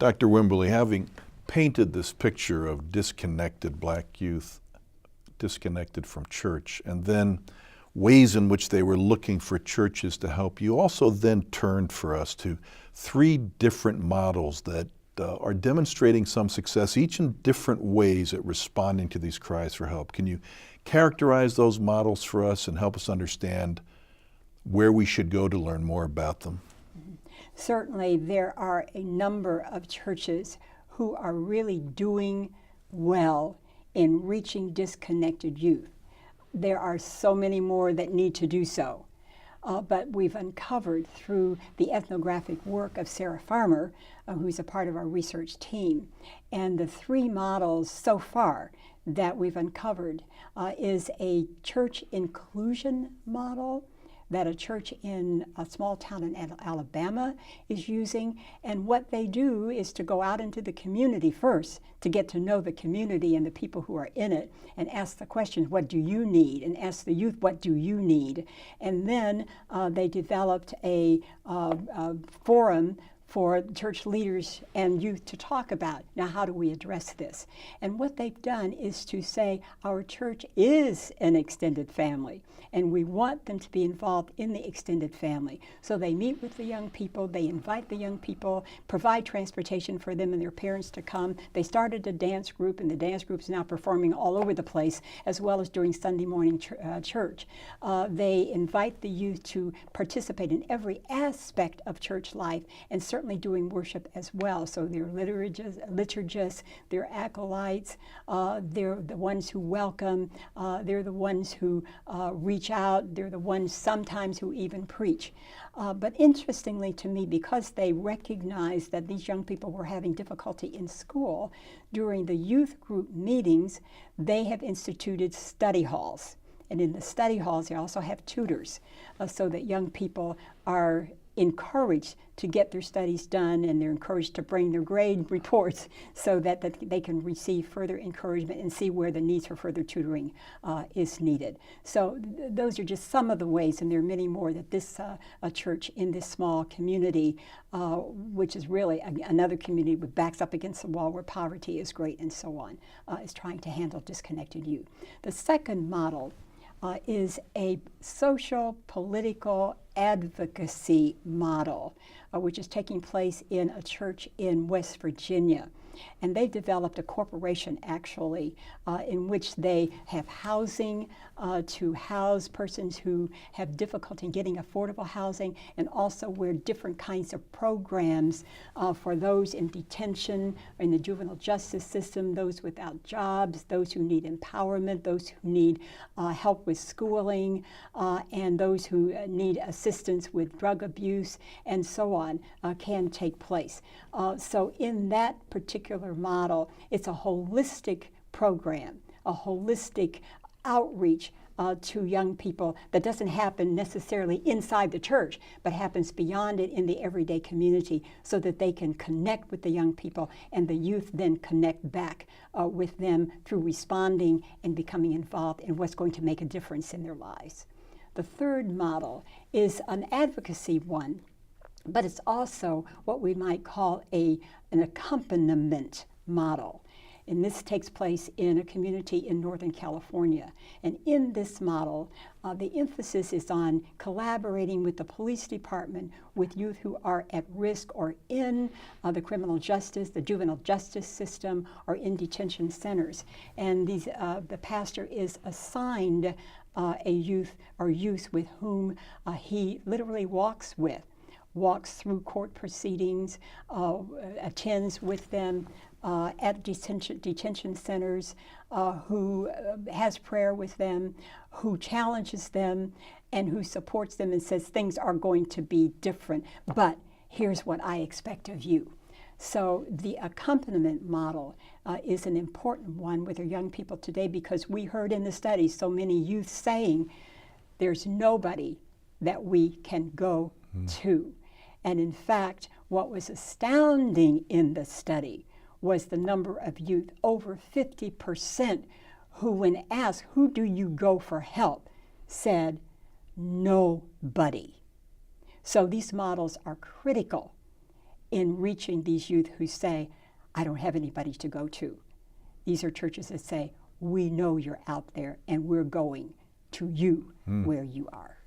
Dr. Wimberly, having painted this picture of disconnected black youth, disconnected from church, and then ways in which they were looking for churches to help, you also then turned for us to 3 different models that are demonstrating some success, each in different ways at responding to these cries for help. Can you characterize those models for us and help us understand where we should go to learn more about them? Certainly, there are a number of churches who are really doing well in reaching disconnected youth. There are so many more that need to do so. But we've uncovered through the ethnographic work of Sarah Farmer, who's a part of our research team, and the 3 models so far that we've uncovered is a church inclusion model that a church in a small town in Alabama is using. And what they do is to go out into the community first to get to know the community and the people who are in it and ask the questions, what do you need? And ask the youth, what do you need? And then they developed a forum for church leaders and youth to talk about, now how do we address this? And what they've done is to say our church is an extended family and we want them to be involved in the extended family. So they meet with the young people, they invite the young people, provide transportation for them and their parents to come. They started a dance group and the dance group is now performing all over the place as well as during Sunday morning church. They invite the youth to participate in every aspect of church life and certainly doing worship as well. So they're liturgists, they're acolytes, they're the ones who welcome, they're the ones who reach out, they're the ones sometimes who even preach. But interestingly to me, because they recognized that these young people were having difficulty in school, during the youth group meetings, they have instituted study halls. And in the study halls, they also have tutors so that young people are encouraged to get their studies done, and they're encouraged to bring their grade reports so that they can receive further encouragement and see where the needs for further tutoring is needed. So those are just some of the ways, and there are many more that this church in this small community, which is really another community with backs up against the wall where poverty is great and so on, is trying to handle disconnected youth. The second model is a social political advocacy model, which is taking place in a church in West Virginia. And they developed a corporation, actually, in which they have housing to house persons who have difficulty in getting affordable housing, and also where different kinds of programs for those in detention, or in the juvenile justice system, those without jobs, those who need empowerment, those who need help with schooling, and those who need assistance with drug abuse, and so on, can take place. So in that particular model, it's a holistic program, a holistic outreach to young people that doesn't happen necessarily inside the church, but happens beyond it in the everyday community so that they can connect with the young people and the youth then connect back with them through responding and becoming involved in what's going to make a difference in their lives. The third model is an advocacy one, but it's also what we might call an accompaniment model. And this takes place in a community in Northern California. And in this model, the emphasis is on collaborating with the police department with youth who are at risk or in the criminal justice, the juvenile justice system, or in detention centers. And these, the pastor is assigned a youth or youth with whom he literally walks through court proceedings, attends with them at detention centers, who has prayer with them, who challenges them, and who supports them and says things are going to be different, but here's what I expect of you. So the accompaniment model is an important one with our young people today, because we heard in the study so many youth saying there's nobody that we can go to. And in fact, what was astounding in the study was the number of youth, over 50%, who when asked, who do you go for help, said, nobody. So these models are critical in reaching these youth who say, I don't have anybody to go to. These are churches that say, we know you're out there and we're going to you where you are.